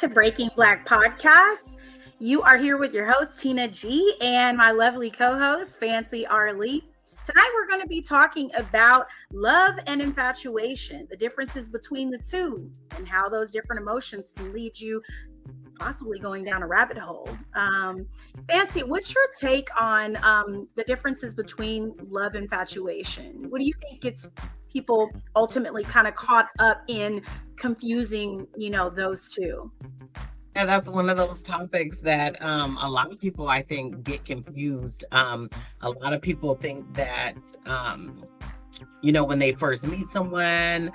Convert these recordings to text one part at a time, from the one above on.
to Breaking Black Podcast. You are here with your host, Tina G, and my lovely co-host, Fancy Arlee. Tonight, we're going to be talking about love and infatuation, the differences between the two, and how those different emotions can lead you possibly going down a rabbit hole. Fancy, what's your take on the differences between love and infatuation? What do you think gets people ultimately kind of caught up in confusing, those two? Yeah, that's one of those topics that a lot of people, I think, get confused. A lot of people think that, when they first meet someone,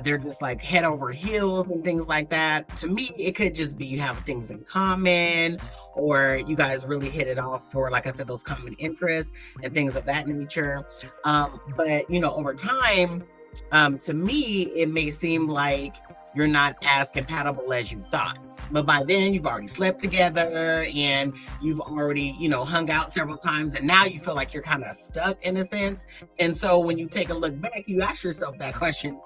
they're just like head over heels and things like that. To me, it could just be you have things in common, or you guys really hit it off for, like I said, those common interests and things of that nature. But over time, to me, it may seem like you're not as compatible as you thought. But by then you've already slept together and you've already, hung out several times, and now you feel like you're kind of stuck in a sense. And so when you take a look back, you ask yourself that question: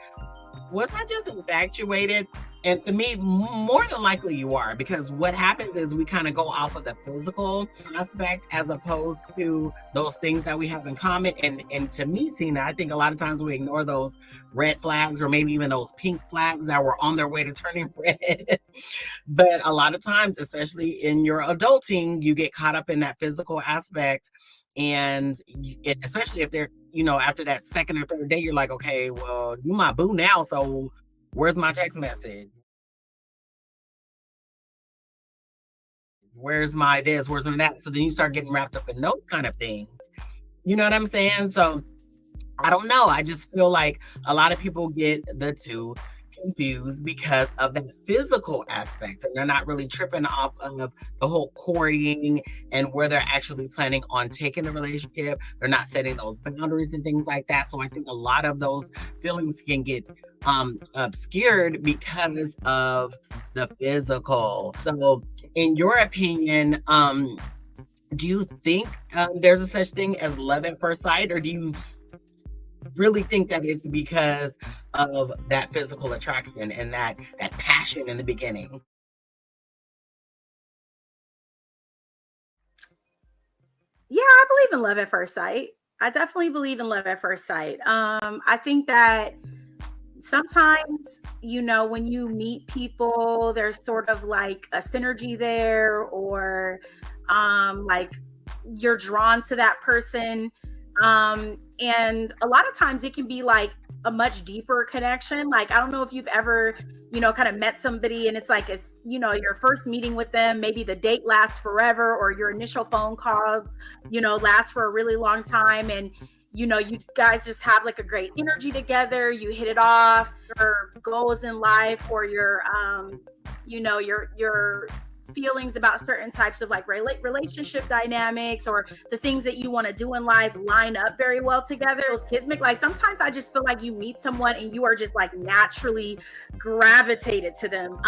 was I just infatuated? And to me, more than likely you are, because what happens is we kind of go off of the physical aspect as opposed to those things that we have in common. And to me, Tina, I think a lot of times we ignore those red flags, or maybe even those pink flags that were on their way to turning red. But a lot of times, especially in your adulting, you get caught up in that physical aspect. And especially if they're, after that second or third day, you're like, okay, well, you my boo now, so where's my text message? Where's my this? Where's my that? So then you start getting wrapped up in those kind of things. You know what I'm saying? So I don't know. I just feel like a lot of people get the two confused because of the physical aspect, and they're not really tripping off of the whole courting and where they're actually planning on taking the relationship. They're not setting those boundaries and things like that. So I think a lot of those feelings can get obscured because of the physical. So in your opinion, do you think there's a such thing as love at first sight, or do you really think that it's because of that physical attraction and that passion in the beginning? Yeah, I believe in love at first sight. I definitely believe in love at first sight. I think that sometimes, when you meet people, there's sort of like a synergy there, or like you're drawn to that person. And a lot of times it can be like a much deeper connection. Like, I don't know if you've ever, kind of met somebody and it's like, your first meeting with them, maybe the date lasts forever, or your initial phone calls, last for a really long time. And, you guys just have like a great energy together. You hit it off, your goals in life, or your feelings about certain types of like relationship dynamics, or the things that you want to do in life line up very well together. Those kismic, like sometimes I just feel like you meet someone and you are just like naturally gravitated to them,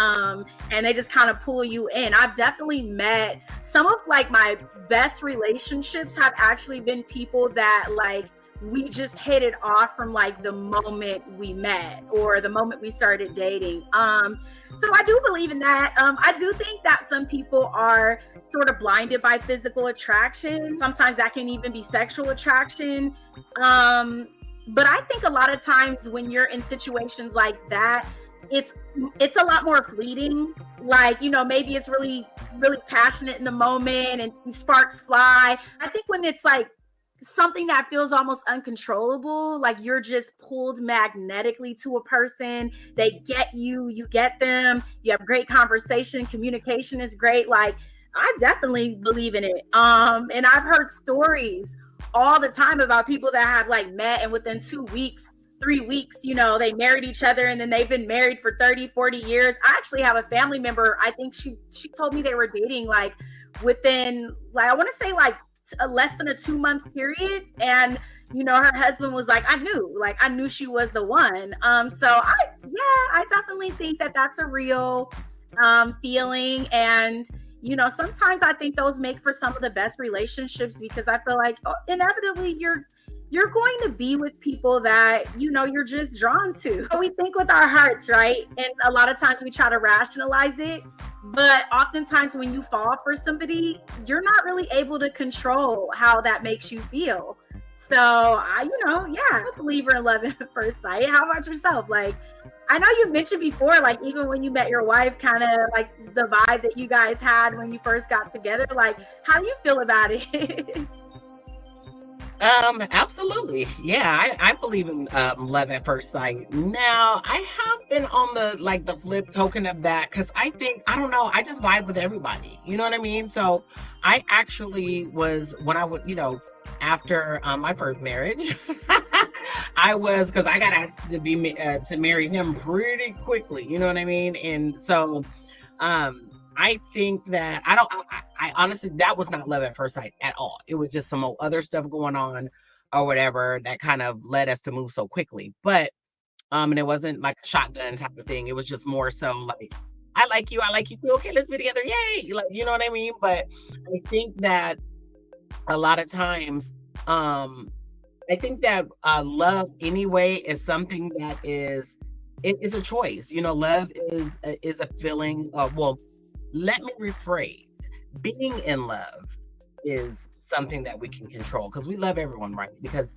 and they just kind of pull you in. I've definitely met some of like my best relationships have actually been people that like we just hit it off from like the moment we met or the moment we started dating. So I do believe in that. I do think that some people are sort of blinded by physical attraction. Sometimes that can even be sexual attraction. But I think a lot of times when you're in situations like that, it's a lot more fleeting. Like, maybe it's really, really passionate in the moment and sparks fly. I think when it's like something that feels almost uncontrollable, like you're just pulled magnetically to a person, they get you, you get them, you have great conversation, communication is great. Like, I definitely believe in it. And I've heard stories all the time about people that have like met and within 2 weeks, 3 weeks, they married each other, and then they've been married for 30, 40 years. I actually have a family member, I think she told me they were dating like within, like, I want to say like less than a 2-month period, and her husband was like, I knew she was the one. So I definitely think that that's a real feeling. And sometimes I think those make for some of the best relationships, because I feel like inevitably you're going to be with people that you're just drawn to. We think with our hearts, right? And a lot of times we try to rationalize it, But oftentimes when you fall for somebody, you're not really able to control how that makes you feel. So yeah, I'm a believer in love at first sight. How about yourself? Like, I know you mentioned before, like even when you met your wife, kind of like the vibe that you guys had when you first got together. Like, how do you feel about it? Absolutely. Yeah, I believe in love at first sight. Now, I have been on the flip token of that because I don't know, I just vibe with everybody. You know what I mean? So I actually was when I was, after my first marriage, I was because I got asked to marry him pretty quickly. You know what I mean? And so I think that I don't. I honestly, that was not love at first sight at all. It was just some other stuff going on, or whatever, that kind of led us to move so quickly. But and it wasn't like a shotgun type of thing. It was just more so like, I like you too. Okay, let's be together. Yay! Like, you know what I mean? But I think that a lot of times, um, I think that love anyway is something that it's a choice. Love is a feeling. Well, let me rephrase. Being in love is something that we can control because we love everyone, right? Because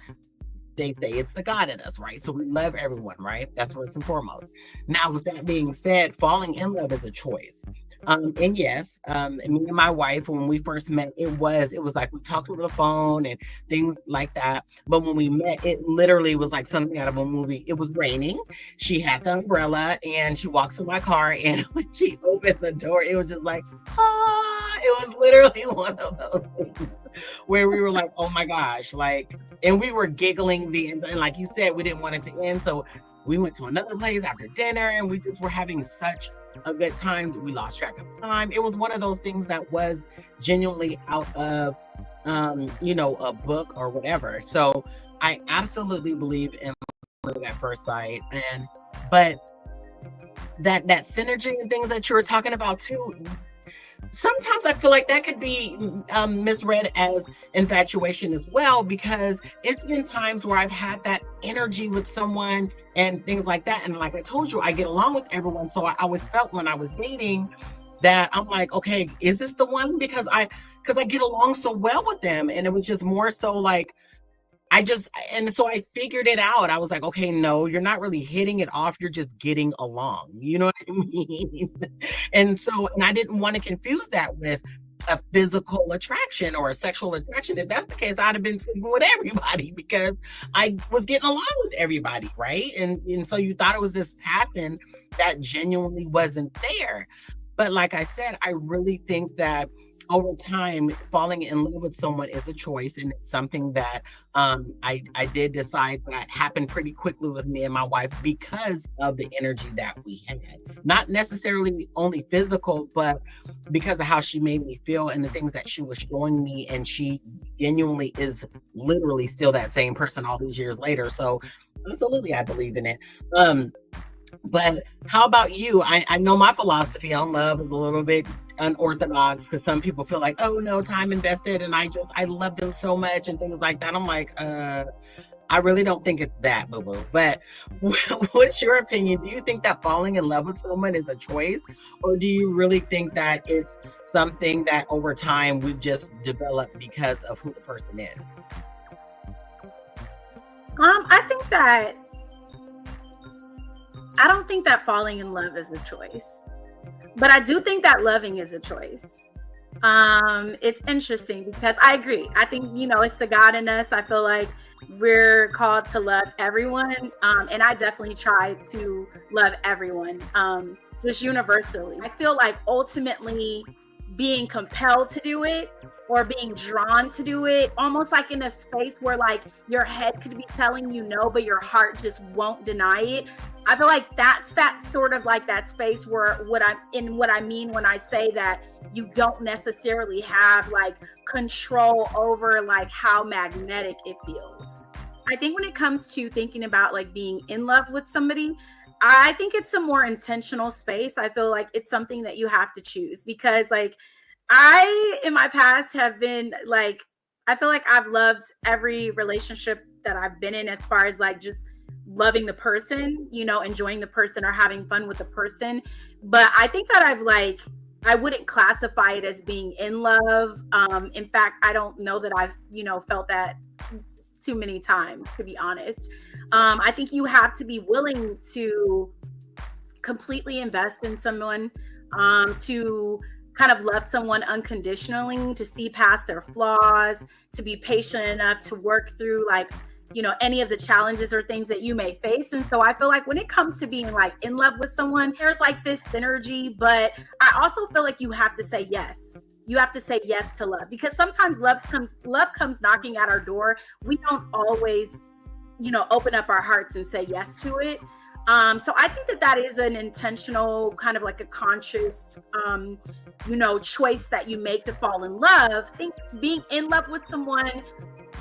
they say it's the God in us, right? So we love everyone, right? That's first and foremost. Now, with that being said, falling in love is a choice. And yes, me and my wife, when we first met, it was like we talked over the phone and things like that. But when we met, it literally was like something out of a movie. It was raining. She had the umbrella and she walks to my car, and when she opened the door, it was just like, ah, it was literally one of those things where we were like, oh my gosh, like, and we were giggling and like you said, we didn't want it to end. So we went to another place after dinner and we just were having such a good time. We lost track of time. It was one of those things that was genuinely out of, a book or whatever. So I absolutely believe in love at first sight. But that synergy and things that you were talking about too, sometimes I feel like that could be misread as infatuation as well, because it's been times where I've had that energy with someone and things like that. And like I told you, I get along with everyone. So I always felt when I was dating that I'm like, okay, is this the one? Because I get along so well with them. And it was just more so like, and so I figured it out. I was like, okay, no, you're not really hitting it off. You're just getting along. You know what I mean? And I didn't want to confuse that with a physical attraction or a sexual attraction. If that's the case, I'd have been sleeping with everybody because I was getting along with everybody, right? And so you thought it was this passion that genuinely wasn't there. But like I said, I really think that over time, falling in love with someone is a choice, and it's something that I did decide that happened pretty quickly with me and my wife because of the energy that we had. Not necessarily only physical, but because of how she made me feel and the things that she was showing me. And she genuinely is literally still that same person all these years later. So absolutely, I believe in it. Um, but how about you? I know my philosophy on love is a little bit unorthodox because some people feel like, oh no, time invested and I love them so much and things like that. I'm like, I really don't think it's that, boo boo. But what's your opinion? Do you think that falling in love with someone is a choice, or do you really think that it's something that over time we just develop because of who the person is? I think that I don't think that falling in love is a choice, but I do think that loving is a choice. It's interesting because I agree. I think, it's the God in us. I feel like we're called to love everyone. And I definitely try to love everyone, just universally. I feel like ultimately being compelled to do it or being drawn to do it, almost like in a space where like your head could be telling you no, but your heart just won't deny it. I feel like that's that sort of like that space where what I mean when I say that you don't necessarily have like control over like how magnetic it feels. I think when it comes to thinking about like being in love with somebody, I think it's a more intentional space. I feel like it's something that you have to choose because like I in my past have been like I feel like I've loved every relationship that I've been in as far as like just loving the person, enjoying the person or having fun with the person. But I think that I've like I wouldn't classify it as being in love. In fact, I don't know that I've, felt that too many times, to be honest. I think you have to be willing to completely invest in someone, to kind of love someone unconditionally, to see past their flaws, to be patient enough to work through like, any of the challenges or things that you may face. And so I feel like when it comes to being like in love with someone, there's like this synergy, but I also feel like you have to say yes. You have to say yes to love, because sometimes love comes knocking at our door. We don't always, open up our hearts and say yes to it. So I think that is an intentional, kind of like a conscious, choice that you make to fall in love. I think being in love with someone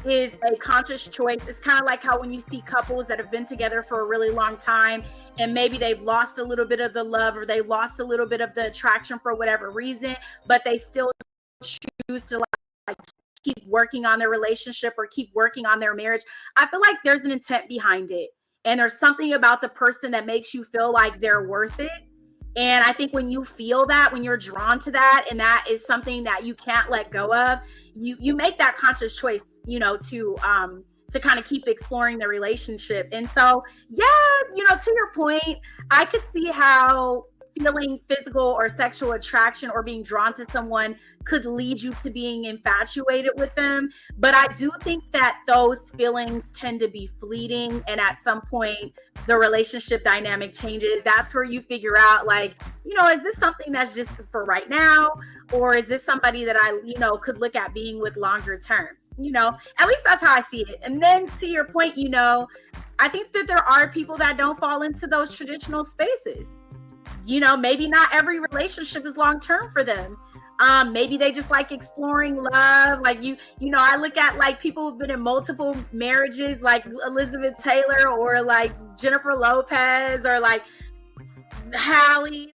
is a conscious choice. It's kind of like how when you see couples that have been together for a really long time and maybe they've lost a little bit of the love, or they lost a little bit of the attraction for whatever reason, but they still choose to like keep working on their relationship or keep working on their marriage. I feel like there's an intent behind it. And there's something about the person that makes you feel like they're worth it. And I think when you feel that, when you're drawn to that, and that is something that you can't let go of, you make that conscious choice, to kind of keep exploring the relationship. And so, yeah, to your point, I could see how feeling physical or sexual attraction or being drawn to someone could lead you to being infatuated with them. But I do think that those feelings tend to be fleeting. And at some point, the relationship dynamic changes. That's where you figure out, like, is this something that's just for right now? Or is this somebody that I, could look at being with longer term? At least that's how I see it. And then to your point, I think that there are people that don't fall into those traditional spaces. Maybe not every relationship is long term for them. Maybe they just like exploring love. Like I look at like people who've been in multiple marriages, like Elizabeth Taylor or like Jennifer Lopez or like Hallie.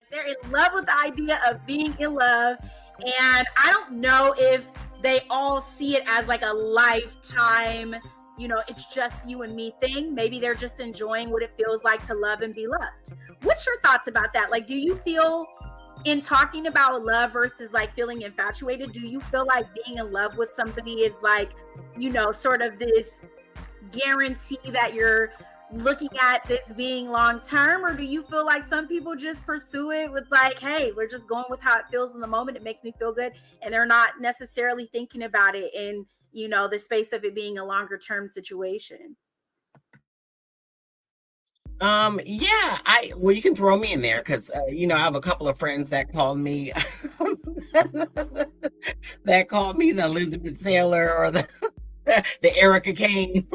They're in love with the idea of being in love. And I don't know if they all see it as like a lifetime, it's just you and me thing. Maybe they're just enjoying what it feels like to love and be loved. What's your thoughts about that? Like, do you feel, in talking about love versus like feeling infatuated, do you feel like being in love with somebody is like, sort of this guarantee that you're looking at this being long term? Or do you feel like some people just pursue it with like, hey, we're just going with how it feels in the moment, it makes me feel good, and they're not necessarily thinking about it in the space of it being a longer term situation? Yeah, well, you can throw me in there because I have a couple of friends that called me the Elizabeth Taylor or the the Erica Kane.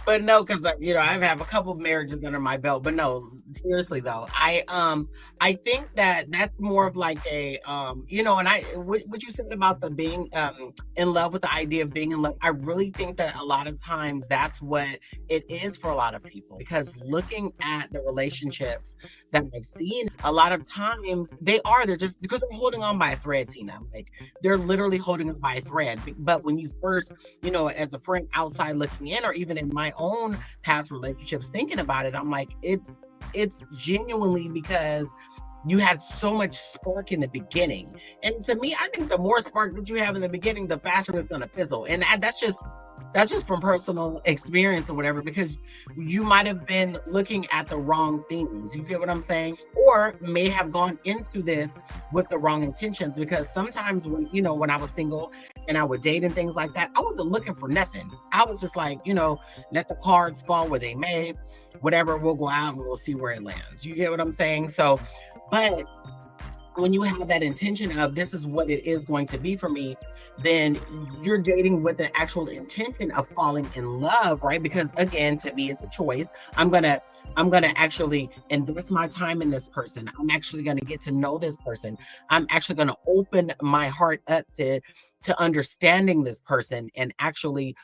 But no, because I have a couple of marriages under my belt. But no, seriously though, I think that that's more of like a and what you said about the being in love with the idea of being in love. I really think that a lot of times that's what it is for a lot of people, because looking at the relationships that I've seen, a lot of times they're just because they're holding on by a thread, Tina. Like they're literally holding on by a thread. But when you first, as a friend outside looking in, or even in my own past relationships, thinking about it, I'm like, it's genuinely because you had so much spark in the beginning. And to me, I think the more spark that you have in the beginning, the faster it's going to fizzle. And that's just from personal experience or whatever, because you might have been looking at the wrong things. You get what I'm saying? Or may have gone into this with the wrong intentions, because sometimes when I was single and I would date and things like that, I wasn't looking for nothing. I was just like, let the cards fall where they may, whatever, we'll go out and we'll see where it lands. You get what I'm saying? So, but when you have that intention of this is what it is going to be for me, then you're dating with the actual intention of falling in love, right? Because again, to me, it's a choice. I'm gonna actually invest my time in this person. I'm actually gonna get to know this person. I'm actually gonna open my heart up to understanding this person and actually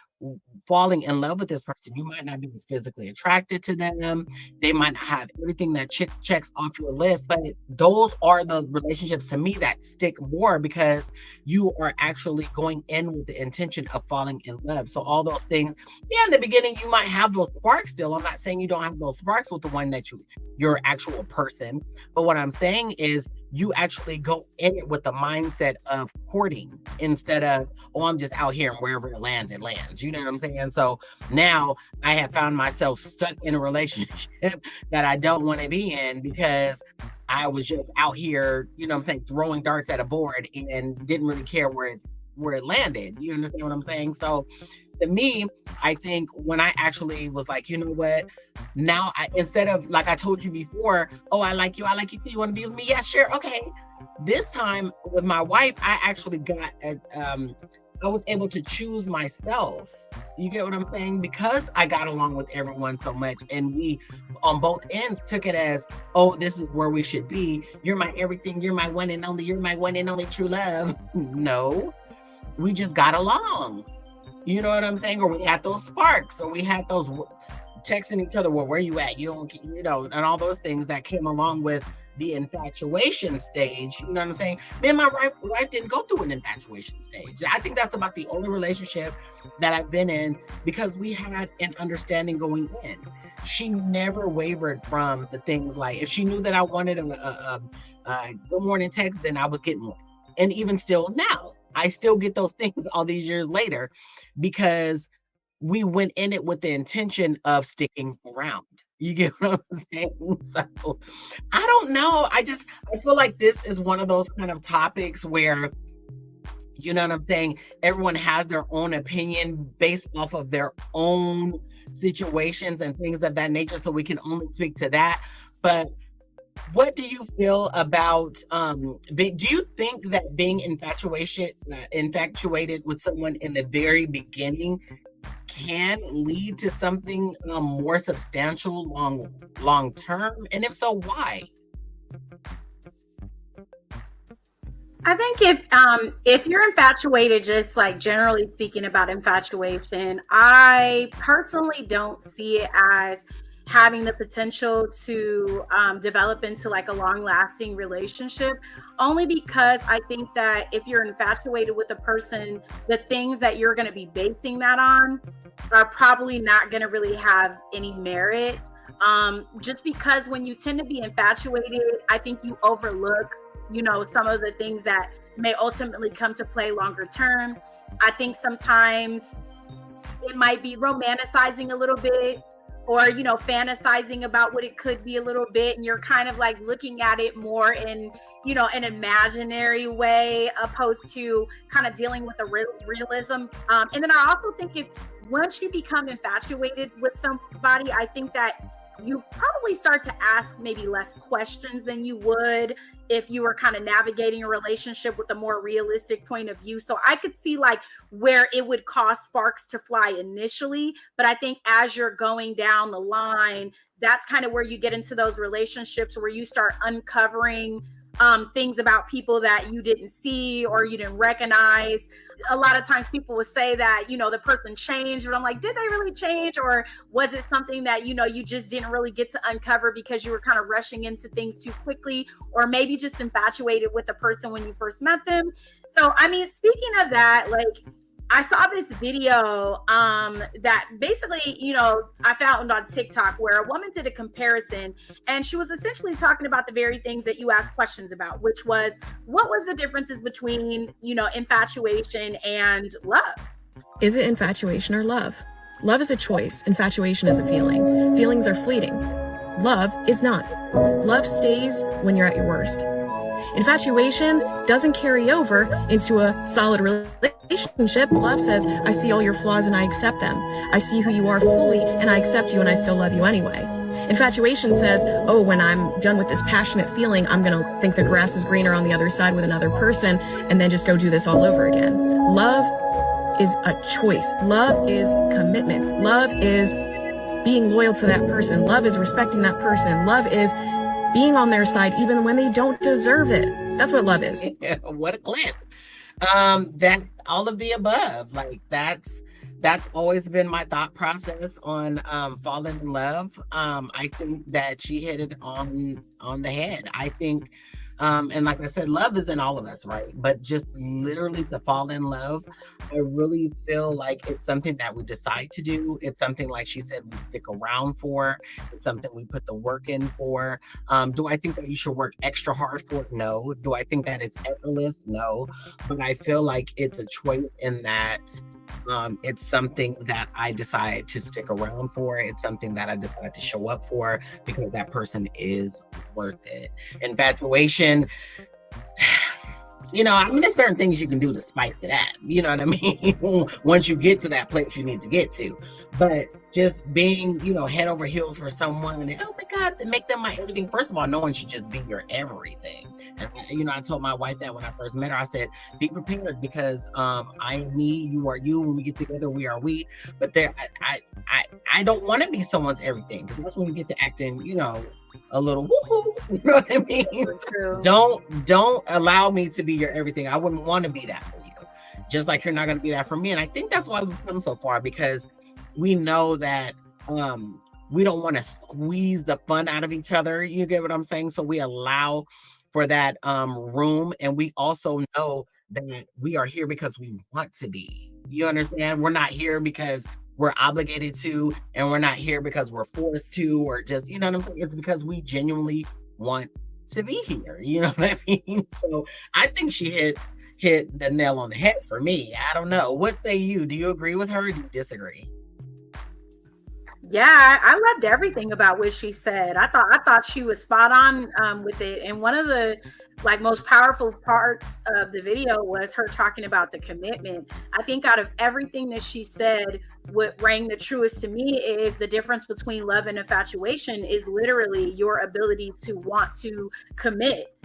falling in love with this person. You might not be physically attracted to them. They might not have everything that checks off your list, but those are the relationships to me that stick more, because you are actually going in with the intention of falling in love. So all those things, yeah, in the beginning, you might have those sparks still. I'm not saying you don't have those sparks with the one that your actual person. But what I'm saying is you actually go in it with the mindset of courting instead of, oh, I'm just out here and wherever it lands, it lands. You know what I'm saying? So now I have found myself stuck in a relationship that I don't want to be in, because I was just out here, you know what I'm saying, throwing darts at a board and didn't really care where it landed. You understand what I'm saying? So to me, I think when I actually was like, you know what, now instead of, like I told you before, oh, I like you too, you want to be with me? Yeah, sure, okay. This time with my wife, I actually got I was able to choose myself. You get what I'm saying? Because I got along with everyone so much, and we on both ends took it as, oh, this is where we should be. You're my everything. You're my one and only. You're my one and only true love. No, we just got along. You know what I'm saying? Or we had those sparks, or we had those texting each other, well, where you at? You don't, you know, and all those things that came along with the infatuation stage. You know what I'm saying? Me and my wife didn't go through an infatuation stage. I think that's about the only relationship that I've been in, because we had an understanding going in. She never wavered from the things, like if she knew that I wanted a good morning text, then I was getting one. And even still now, I still get those things all these years later, because we went in it with the intention of sticking around. You get what I'm saying? So I don't know. I feel like this is one of those kind of topics where, you know what I'm saying, everyone has their own opinion based off of their own situations and things of that nature. So we can only speak to that. But what do you feel about do you think that being infatuated with someone in the very beginning can lead to something more substantial long term? And if so, why? I think if you're infatuated, just like generally speaking about infatuation, I personally don't see it as having the potential to develop into like a long-lasting relationship, only because I think that if you're infatuated with a person, the things that you're going to be basing that on are probably not going to really have any merit. Just because when you tend to be infatuated, I think you overlook, you know, some of the things that may ultimately come to play longer term. I think sometimes it might be romanticizing a little bit, or, you know, fantasizing about what it could be a little bit. And you're kind of like looking at it more in, you know, an imaginary way, opposed to kind of dealing with the realism. And then I also think if once you become infatuated with somebody, I think that you probably start to ask maybe less questions than you would if you were kind of navigating a relationship with a more realistic point of view. So I could see like where it would cause sparks to fly initially, but I think as you're going down the line, that's kind of where you get into those relationships where you start uncovering things about people that you didn't see or you didn't recognize. A lot of times people will say that, you know, the person changed, but I'm like, did they really change? Or was it something that, you know, you just didn't really get to uncover because you were kind of rushing into things too quickly, or maybe just infatuated with the person when you first met them? So, I mean, speaking of that, like, I saw this video that basically, you know, I found on TikTok where a woman did a comparison, and she was essentially talking about the very things that you asked questions about, which was, what was the differences between, you know, infatuation and love? Is it infatuation or love? Love is a choice. Infatuation is a feeling. Feelings are fleeting. Love is not. Love stays when you're at your worst. Infatuation doesn't carry over into a solid relationship. Love says, I see all your flaws and I accept them. I see who you are fully and I accept you and I still love you anyway. Infatuation says, oh, when I'm done with this passionate feeling, I'm going to think the grass is greener on the other side with another person and then just go do this all over again. Love is a choice. Love is commitment. Love is being loyal to that person. Love is respecting that person. Love is being on their side even when they don't deserve it. That's what love is. What a clip. That all of the above. Like that's that's always been my thought process on falling in love. I think that she hit it on the head. I think and like I said, love is in all of us, right? But just literally to fall in love, I really feel like it's something that we decide to do. It's something, like she said, we stick around for. It's something we put the work in for. Do I think that you should work extra hard for it? No. Do I think that it's effortless? No. But I feel like it's a choice in that it's something that I decide to stick around for. It's something that I decide to show up for because that person is worth it. Infatuation, I mean, there's certain things you can do to spice it up. You know what I mean? Once you get to that place you need to get to. But just being, head over heels for someone and, oh my God, to make them my everything. First of all, no one should just be your everything. And, I told my wife that when I first met her, I said, be prepared because I am me, you are you. When we get together, we are we. But I don't want to be someone's everything because that's when you get to acting, a little woohoo, you know what I mean? Don't allow me to be your everything. I wouldn't want to be that for you. Just like you're not going to be that for me. And I think that's why we've come so far, because we know that we don't want to squeeze the fun out of each other. You get what I'm saying? So we allow for that room. And we also know that we are here because we want to be. You understand? We're not here because we're obligated to, and we're not here because we're forced to, or just, you know what I'm saying? It's because we genuinely want to be here. You know what I mean? So I think she hit the nail on the head for me. I don't know. What say you? Do you agree with her or do you disagree? Yeah, I loved everything about what she said. I thought she was spot on with it. And one of the most powerful parts of the video was her talking about the commitment. I think out of everything that she said, what rang the truest to me is the difference between love and infatuation is literally your ability to want to commit.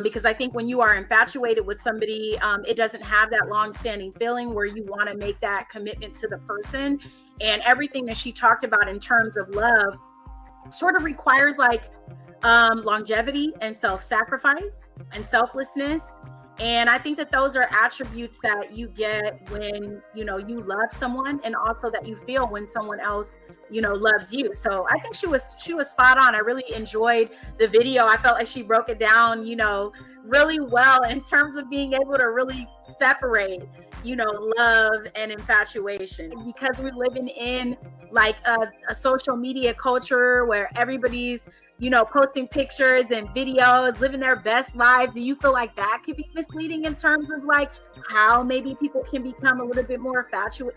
Because I think when you are infatuated with somebody, it doesn't have that long-standing feeling where you want to make that commitment to the person. And everything that she talked about in terms of love sort of requires longevity and self-sacrifice and selflessness. And I think that those are attributes that you get when, you love someone, and also that you feel when someone else, loves you. So I think she was spot on. I really enjoyed the video. I felt like she broke it down, really well in terms of being able to really separate, love and infatuation, because we're living in a social media culture where everybody's posting pictures and videos, living their best lives. Do you feel like that could be misleading in terms of how maybe people can become a little bit more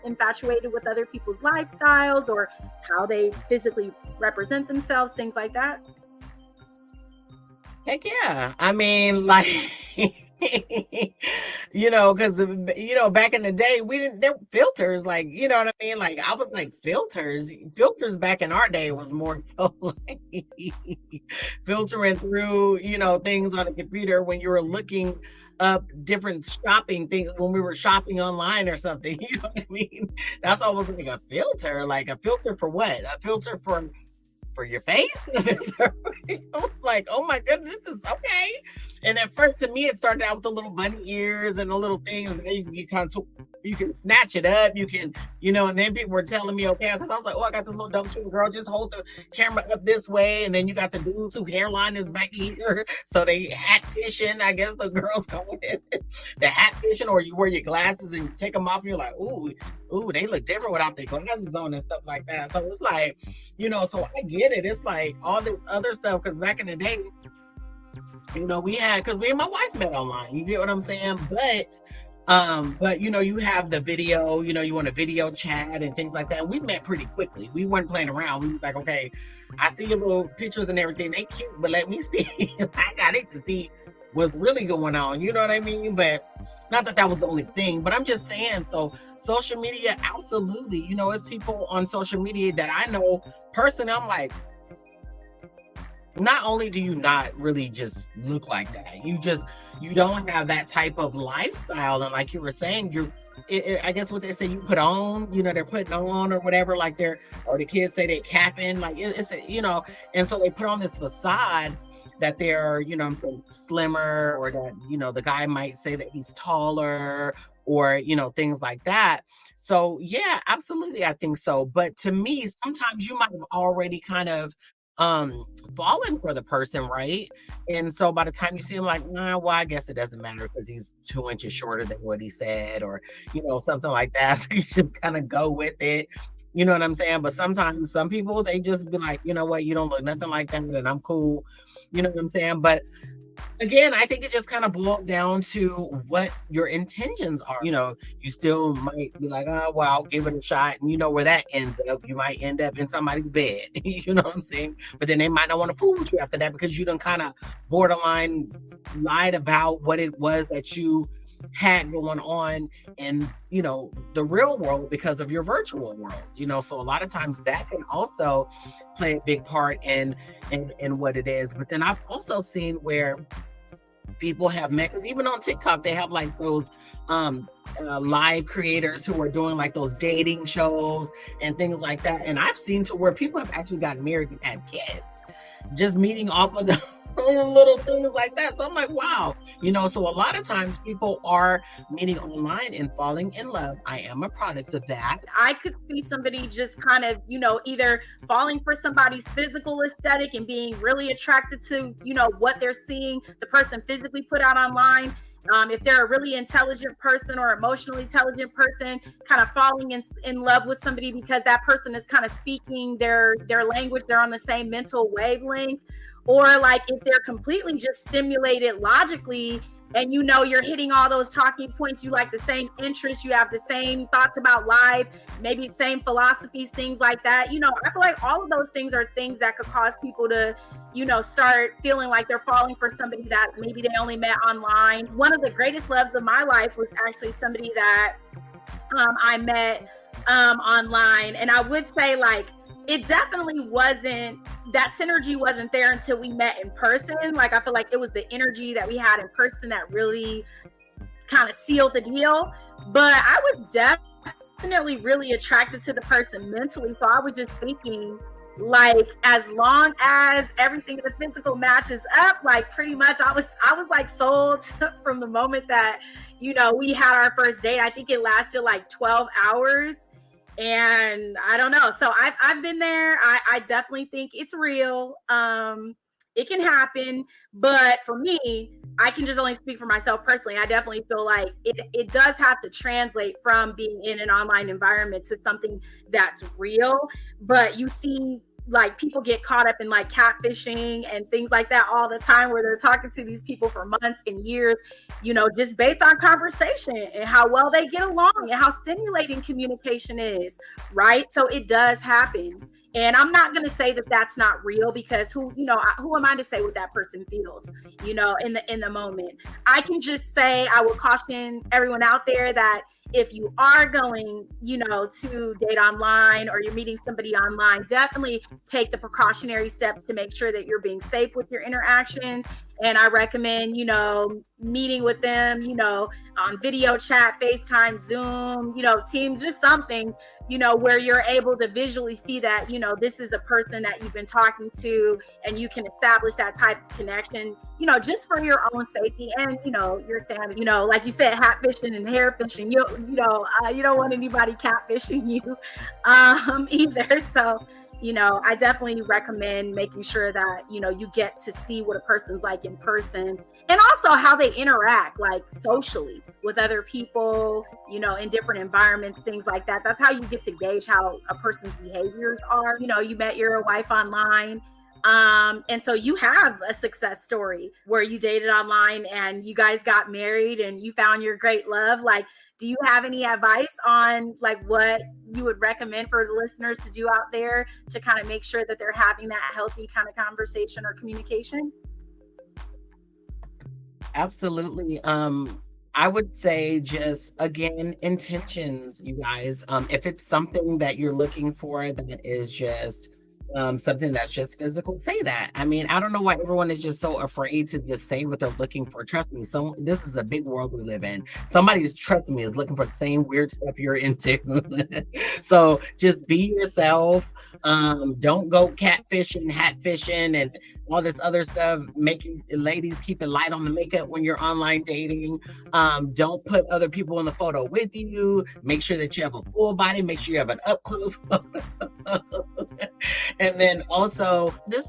infatuated with other people's lifestyles or how they physically represent themselves, things like that? Heck yeah. I mean, because back in the day there were filters, you know what I mean? I was filters back in our day was more so filtering through, things on a computer when you were looking up different shopping things, when we were shopping online or something, you know what I mean? That's almost like a filter. A filter for what? A filter for your face? I was like, oh my goodness, this is okay. And at first, to me, it started out with the little bunny ears and the little things, and then you can snatch it up, you can, and then people were telling me, okay, because I was like, oh, I got this little dumb cute girl, just hold the camera up this way, and then you got the dudes whose hairline is back here, so they hat fishing, I guess the girls call it, the hat fishing, or you wear your glasses and you take them off, and you're like, ooh, they look different without their glasses on and stuff like that. So it's like, so I get it. It's like all this other stuff, because back in the day, we had, because me and my wife met online, you get what I'm saying? But you have the video, you want a video chat and things like that. We met pretty quickly. We weren't playing around. We were like, okay, I see your little pictures and everything. They cute, but let me see. I got it to see what's really going on. You know what I mean? But not that was the only thing, but I'm just saying, so social media, absolutely. It's people on social media that I know personally, I'm like, not only do you not really just look like that, you don't have that type of lifestyle. And like you were saying, I guess what they say you put on, they're putting on or whatever, or the kids say they capping, and so they put on this facade that they're, I'm saying, slimmer, or that, the guy might say that he's taller, or, things like that. So yeah, absolutely, I think so. But to me, sometimes you might have already kind of um fallen for the person, right? And so by the time you see him, like, nah, well, I guess it doesn't matter because he's 2 inches shorter than what he said, or something like that. So you should kind of go with it. You know what I'm saying? But sometimes some people, they just be like, you know what, you don't look nothing like that, and I'm cool. You know what I'm saying? But again, I think it just kind of boiled down to what your intentions are. You still might be like, oh, well, I'll give it a shot. And you know where that ends up. You might end up in somebody's bed. You know what I'm saying? But then they might not want to fool with you after that because you done kind of borderline lied about what it was that you had going on in the real world because of your virtual world. So a lot of times that can also play a big part in what it is. But then I've also seen where people have met, because even on TikTok they have like those live creators who are doing like those dating shows and things like that, and I've seen to where people have actually gotten married and had kids just meeting off of the little things like that. So I'm like, wow, so a lot of times people are meeting online and falling in love. I am a product of that. I could see somebody just kind of, either falling for somebody's physical aesthetic and being really attracted to, what they're seeing the person physically put out online. If they're a really intelligent person or emotionally intelligent person, kind of falling in love with somebody because that person is kind of speaking their language, they're on the same mental wavelength. Or like if they're completely just stimulated logically and you're hitting all those talking points, you like the same interests, you have the same thoughts about life, maybe same philosophies, things like that. I feel like all of those things are things that could cause people to start feeling like they're falling for somebody that maybe they only met online. One of the greatest loves of my life was actually somebody that I met online, and I would say like it definitely wasn't, that synergy wasn't there until we met in person. Like I feel like it was the energy that we had in person that really kind of sealed the deal. But I was definitely really attracted to the person mentally. So I was just thinking, like, as long as everything in the physical matches up, like pretty much I was like sold from the moment that we had our first date. I think it lasted like 12 hours. And I don't know. So I've been there. I definitely think it's real. It can happen. But for me, I can just only speak for myself personally. I definitely feel like it does have to translate from being in an online environment to something that's real. But you see, like, people get caught up in like catfishing and things like that all the time, where they're talking to these people for months and years, just based on conversation and how well they get along and how stimulating communication is, right? So it does happen. And I'm not going to say that that's not real, because who am I to say what that person feels, in the moment. I can just say, I would caution everyone out there that if you are going, to date online, or you're meeting somebody online, definitely take the precautionary steps to make sure that you're being safe with your interactions. And I recommend, meeting with them, on video chat, FaceTime, Zoom, Teams, just something, where you're able to visually see that, this is a person that you've been talking to, and you can establish that type of connection, just for your own safety and, your sanity. Like you said, hat fishing and hair fishing, you don't want anybody catfishing you either. So, I definitely recommend making sure that, you get to see what a person's like in person, and also how they interact, like socially with other people, in different environments, things like that. That's how you get to gauge how a person's behaviors are. You met your wife online. And so you have a success story where you dated online and you guys got married and you found your great love. Like, do you have any advice on like what you would recommend for the listeners to do out there to kind of make sure that they're having that healthy kind of conversation or communication? Absolutely. I would say, just again, intentions, you guys. If it's something that you're looking for that is just something that's just physical, say that. I mean, I don't know why everyone is just so afraid to just say what they're looking for. Trust me, this is a big world we live in. Somebody's, trust me, is looking for the same weird stuff you're into. So just be yourself. Don't go catfishing, hatfishing, and all this other stuff. Making ladies keep it light on the makeup when you're online dating. Don't put other people in the photo with you. Make sure that you have a full body. Make sure you have an up close photo. And then also, this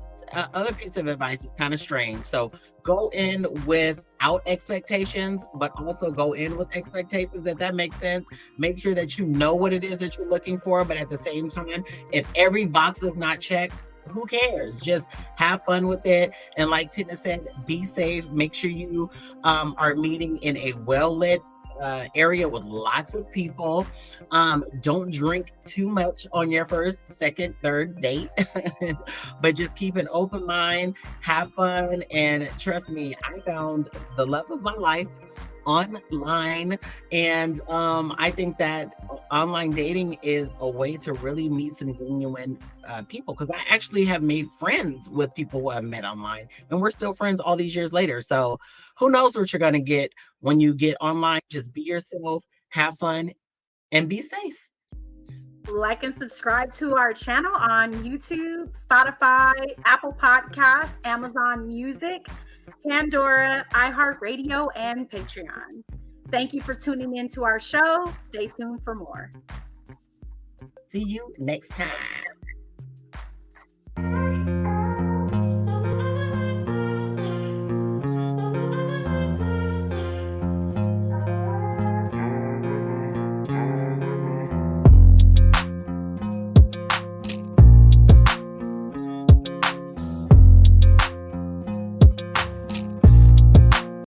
other piece of advice is kind of strange. So go in without expectations, but also go in with expectations, if that makes sense. Make sure that you know what it is that you're looking for, but at the same time, if every box is not checked, who cares? Just have fun with it. And like Tina said, be safe. Make sure you are meeting in a well-lit area with lots of people. Don't drink too much on your first, second, third date, but just keep an open mind, have fun, and trust me, I found the love of my life online. And I think that online dating is a way to really meet some genuine people, because I actually have made friends with people who I've met online, and we're still friends all these years later. So who knows what you're going to get when you get online. Just be yourself, have fun, and be safe. Like and subscribe to our channel on YouTube, Spotify, Apple Podcasts, Amazon Music, Pandora, iHeartRadio, and Patreon. Thank you for tuning in to our show. Stay tuned for more. See you next time.